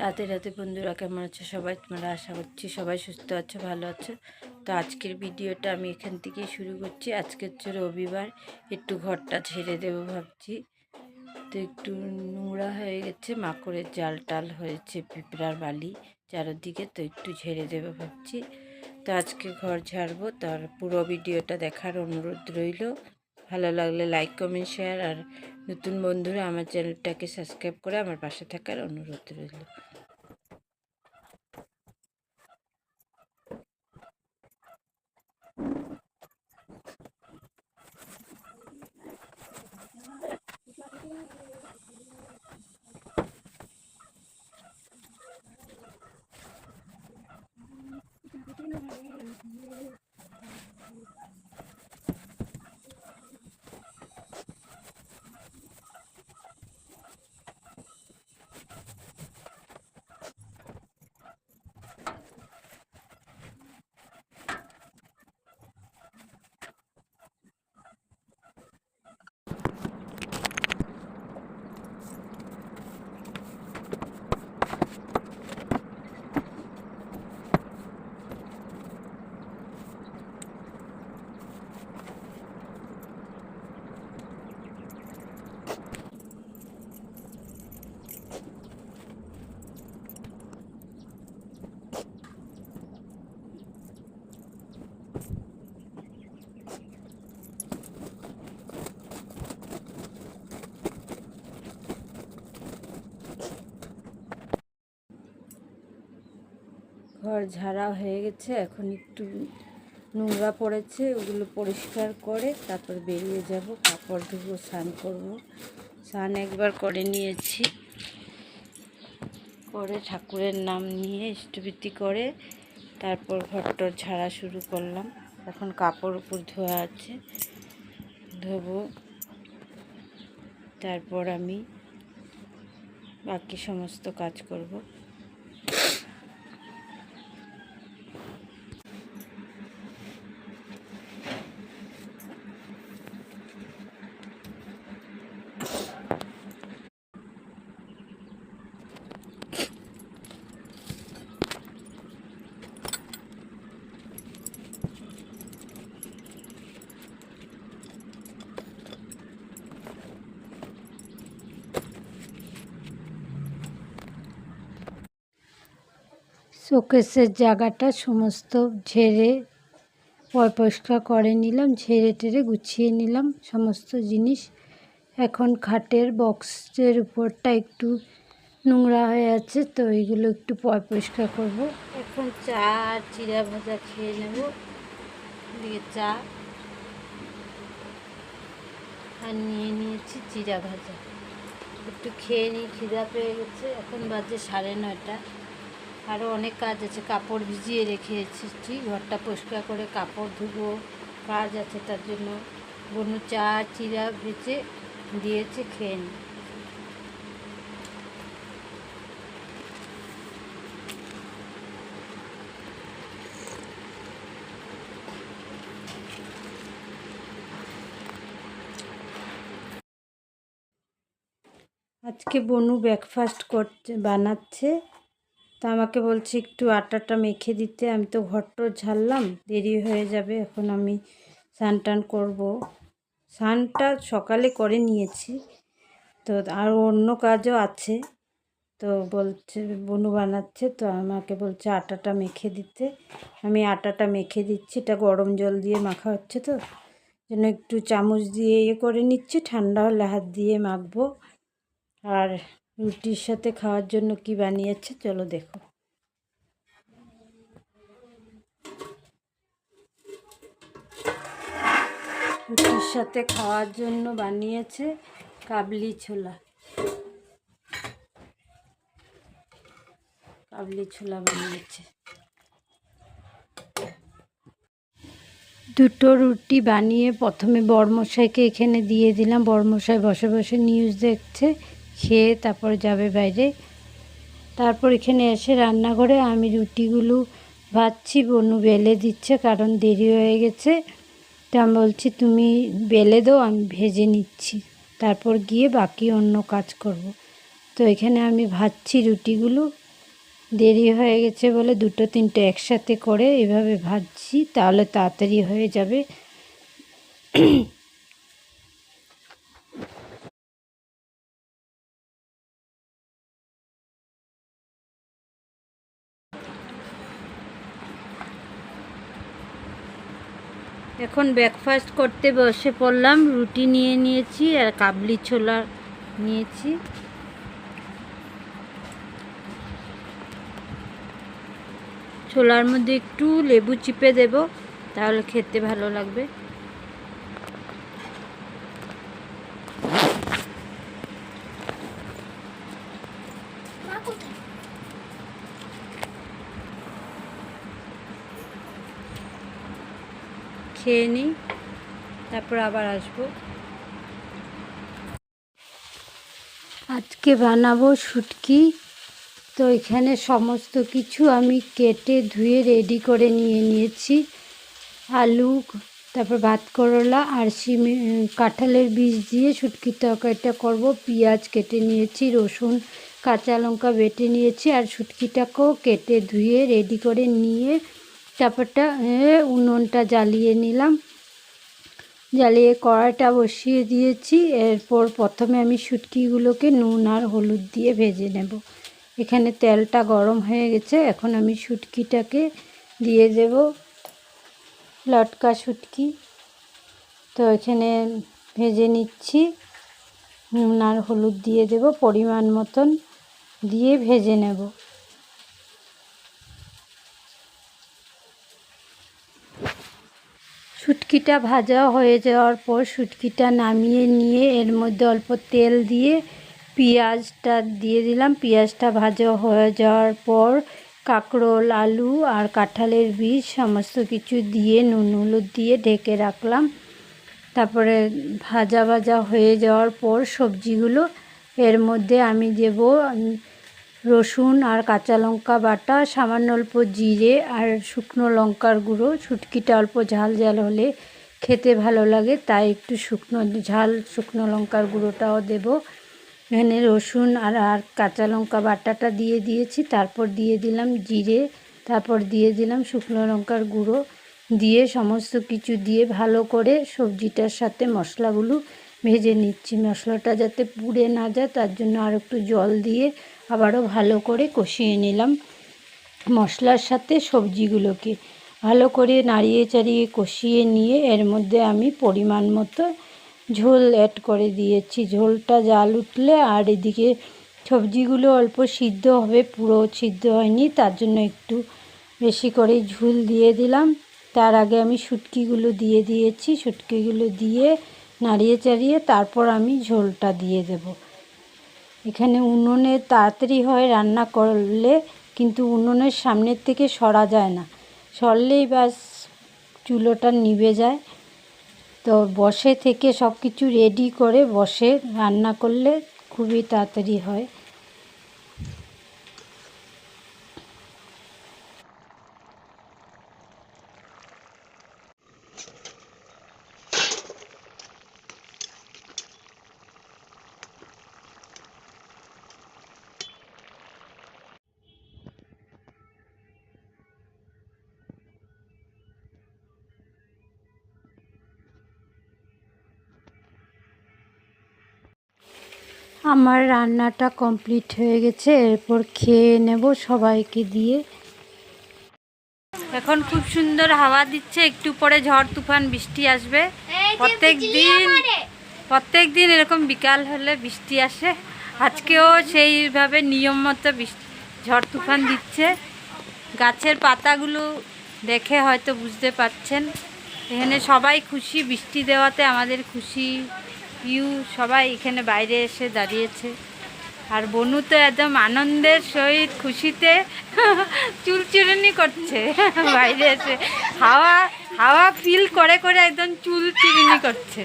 রাতে রাতে বন্ধুরা কেমন আছো সবাই? তোমরা আশা করছি সবাই সুস্থ আছো, ভালো আছো। তো আজকের ভিডিওটা আমি এখান থেকেই শুরু করছি। আজকে হচ্ছে রবিবার, একটু ঘরটা ঝেড়ে দেবো ভাবছি। তো একটু নোংরা হয়ে গেছে, মাকড়ের জাল টাল হয়েছে, পিঁপড়ার বালি চারদিকে, তো একটু ঝেড়ে দেবো ভাবছি। তো আজকে ঘর ঝাড়বো, তার পুরো ভিডিওটা দেখার অনুরোধ রইল। ভালো লাগলে লাইক কমেন্ট শেয়ার, আর নতুন বন্ধুরা আমার চ্যানেলটাকে সাবস্ক্রাইব করে আমার পাশে থাকার অনুরোধ রইল। ঘর ঝাড়া হয়ে গেছে, এখন একটু নোংরা পড়েছে, ওগুলো পরিষ্কার করে তারপর বেরিয়ে যাব, কাপড় ধুবো, স্নান করব। স্নান একবার করে নিয়েছি, করে ঠাকুরের নাম নিয়ে ইষ্টভৃতি করে তারপর ঘরটর ঝাড়া শুরু করলাম। এখন কাপড় উপর ধোয়া আছে, ধোবো, তারপর আমি বাকি সমস্ত কাজ করব। শোকেসের জায়গাটা সমস্ত ঝেড়ে পরিষ্কার করে নিলাম, ঝেড়ে টেড়ে গুছিয়ে নিলাম সমস্ত জিনিস। এখন খাটের বক্সের উপরটা একটু নোংরা হয়ে আছে, তো এইগুলো একটু পরিষ্কার করব। এখন চা আর চিড়া ভাজা খেয়ে নেব, দিয়ে চা আর নিয়ে নিয়েছি চিড়া ভাজা, একটু খেয়ে নিই, খিদা পেয়ে গেছে। এখন বাজে 9:30। আরও অনেক কাজ আছে, কাপড় ভিজিয়ে রেখে এসেছি, ঘরটা পরিষ্কার করে কাপড় ধুবো, কাজ আছে, তার জন্য বনু চা চিড়া ভেজে দিয়েছে, খেয়ে নিই। আজকে বনু ব্রেকফাস্ট বানাচ্ছে, তা আমাকে বলছে একটু আটাটা মেখে দিতে। আমি তো ঘরটা ঝাড়লাম, দেরি হয়ে যাবে, এখন আমি স্নান টান করবো। স্নানটা সকালে করে নিয়েছি, তো আরও অন্য কাজও আছে। তো বলছে বনু বানাচ্ছে, তো আমাকে বলছে আটাটা মেখে দিতে। আমি আটাটা মেখে দিচ্ছি, এটা গরম জল দিয়ে মাখা হচ্ছে, তো জন্য একটু চামচ দিয়ে করে নিচ্ছি, ঠান্ডা হলে হাত দিয়ে মাখবো। আর রুটির সাথে খাওয়ার জন্য কি বানিয়েছে চলো দেখো। রুটির সাথে খাওয়ার জন্য বানিয়েছে কাবলি ছোলা, বানিয়েছে। দুটো রুটি বানিয়ে প্রথমে বড়মশাইকে এখানে দিয়ে দিলাম, বড়মশাই বসে বসে নিউজ দেখছে, খেয়ে তারপর যাবে বাইরে। তারপর এখানে এসে রান্নাঘরে আমি রুটিগুলো ভাজছি, বনু বেলে দিচ্ছে, কারণ দেরি হয়ে গেছে। তো আমি বলছি তুমি বেলে দাও, আমি ভেজে নিচ্ছি, তারপর গিয়ে বাকি অন্য কাজ করব। তো এখানে আমি ভাজছি রুটিগুলো, দেরি হয়ে গেছে বলে দুটো তিনটে একসাথে করে এভাবে ভাজছি, তাহলে তাড়াতাড়ি হয়ে যাবে। এখন ব্রেকফাস্ট করতে বসে পড়লাম। রুটি নিয়ে নিয়েছি আর কাবলি ছোলা নিয়েছি। ছোলার মধ্যে একটু লেবু চিপে দেব, তাহলে খেতে ভালো লাগবে। খেয়ে নিই, তারপর আবার আসবো। আজকে বানাবো শুটকি। তো এখানে সমস্ত কিছু আমি কেটে ধুয়ে রেডি করে নিয়েছি। আলু, তারপর ভাত করলা আর কাঁঠালের বীজ দিয়ে শুটকির তরকারিটা করব। পেঁয়াজ কেটে নিয়েছি, রসুন কাঁচা লঙ্কা বেটে নিয়েছি আর শুটকিটাকেও কেটে ধুয়ে রেডি করে নিয়ে তারপরটা উনুনটা জ্বালিয়ে নিলাম। জ্বালিয়ে কড়াইটা বসিয়ে দিয়েছি। এরপর প্রথমে আমি শুটকিগুলোকে নুন আর হলুদ দিয়ে ভেজে নেব। এখানে তেলটা গরম হয়ে গেছে, এখন আমি শুটকিটাকে দিয়ে দেব, লটকা শুটকি। তো এখানে ভেজে নিচ্ছি, নুন আর হলুদ দিয়ে দেব পরিমাণ মতন, দিয়ে ভেজে নেব। শুটকিটা ভাজা হয়ে যাওয়ার পর শুটকিটা নামিয়ে নিয়ে এর মধ্যে অল্প তেল দিয়ে পেঁয়াজটা দিয়ে দিলাম। পেঁয়াজটা ভাজা হয়ে যাওয়ার পর কাঁকরোল, আলু আর কাঁঠালের বীজ সমস্ত কিছু দিয়ে নুন হলুদ দিয়ে ঢেকে রাখলাম। তারপরে ভাজা ভাজা হয়ে যাওয়ার পর সবজিগুলো এর মধ্যে আমি দেব রসুন আর কাঁচা লঙ্কা বাটা, সামান্য অল্প জিরে আর শুকনো লঙ্কার গুঁড়ো। শুটকিটা অল্প ঝাল ঝাল হলে খেতে ভালো লাগে, তাই একটু শুকনো লঙ্কার গুঁড়োটাও দেব। এখানে রসুন আর কাঁচা লঙ্কা বাটাটা দিয়ে দিয়েছি, তারপর দিয়ে দিলাম জিরে, তারপর দিয়ে দিলাম শুকনো লঙ্কার গুঁড়ো, দিয়ে সমস্ত কিছু দিয়ে ভালো করে সবজিটার সাথে মশলাগুলো ভেজে নিচ্ছি। মশলাটা যাতে পুড়ে না যায় তার জন্য আর একটু জল দিয়ে আবারও ভালো করে কষিয়ে নিলাম। মশলার সাথে সবজিগুলোকে ভালো করে নাড়িয়ে চাড়িয়ে কষিয়ে নিয়ে এর মধ্যে আমি পরিমাণ মতো ঝোল অ্যাড করে দিয়েছি। ঝোলটা জাল উঠলে আর এদিকে সবজিগুলো অল্প সিদ্ধ হবে, পুরো সিদ্ধ হয়নি, তার জন্য একটু বেশি করে ঝোল দিয়ে দিলাম। তার আগে আমি শুটকিগুলো দিয়ে দিয়েছি। শুটকিগুলো দিয়ে নাড়িয়ে চাড়িয়ে তারপর আমি ঝোলটা দিয়ে দেব। এখানে উনুনে তাড়াতাড়ি হয় রান্না করলে, কিন্তু উনুনের সামনের থেকে সরা যায় না, সরলেই ব্যাস চুলোটা নিভে যায়। তো বসে থেকে সব কিছু রেডি করে বসে রান্না করলে খুবই তাড়াতাড়ি হয়। আমার রান্নাটা কমপ্লিট হয়ে গেছে, এরপর খেয়ে নেব সবাইকে দিয়ে। এখন খুব সুন্দর হাওয়া দিচ্ছে, একটু পরে ঝড় তুফান বৃষ্টি আসবে। প্রত্যেক দিন এরকম বিকাল হলে বৃষ্টি আসে, আজকেও সেইভাবে নিয়ম মতো ঝড় তুফান দিচ্ছে। গাছের পাতাগুলো দেখে হয়তো বুঝতে পারছেন। এখানে সবাই খুশি, বৃষ্টি দেওয়াতে আমাদের খুশি। সবাই এখানে বাইরে এসে দাঁড়িয়েছে। আর বনু তো একদম আনন্দের সহিত খুশিতে চুলচুরুনি করছে বাইরে এসে, হাওয়া হাওয়া ফিল করে করে একদম চুলচুরুনি করছে।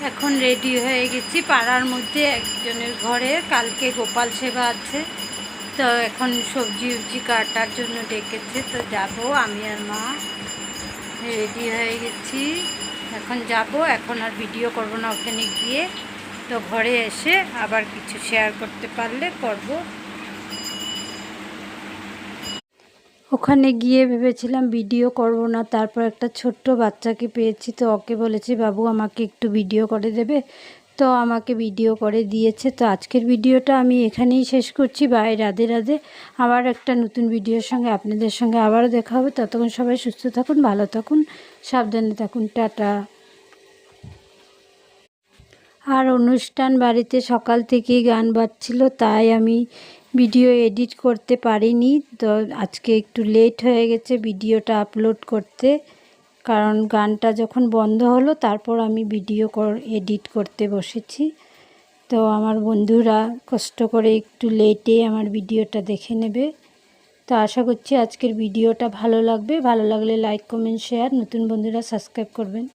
এখন রেডি হয়ে গেছি পাড়ার মধ্যে একজনের ঘরে, কালকে গোপাল সেবা আছে, তো এখন সবজি কাটার জন্য ডেকেছে, তো যাব আমি আর মা। রেডি হয়ে গেছি, এখন যাব। এখন আর ভিডিও করব না ওখানে গিয়ে, তো ঘরে এসে আবার কিছু শেয়ার করতে পারলে করব। ওখানে গিয়ে ভেবেছিলাম ভিডিও করব না, তারপর একটা ছোট্ট বাচ্চাকে পেয়েছি, তো ওকে বলেছি বাবু আমাকে একটু ভিডিও করে দেবে, তো আমাকে ভিডিও করে দিয়েছে। তো আজকের ভিডিওটা আমি এখানেই শেষ করছি। বাই, রাধে রাধে। আবার একটা নতুন ভিডিওর সঙ্গে আপনাদের সঙ্গে আবারও দেখা হবে। ততক্ষণ সবাই সুস্থ থাকুন, ভালো থাকুন, সাবধানে থাকুন, টাটা। আর অনুষ্ঠান বাড়িতে সকাল থেকেই গান বাজছিল, তাই আমি ভিডিও এডিট করতে পারিনি। তো আজকে একটু লেট হয়ে গেছে ভিডিওটা আপলোড করতে, কারণ গানটা যখন বন্ধ হলো তারপর আমি ভিডিও এডিট করতে বসেছি। তো আমার বন্ধুরা কষ্ট করে একটু লেটে আমার ভিডিওটা দেখে নেবে। তো আশা করছি আজকের ভিডিওটা ভালো লাগবে। ভালো লাগলে লাইক, কমেন্ট, শেয়ার, নতুন বন্ধুরা সাবস্ক্রাইব করবেন।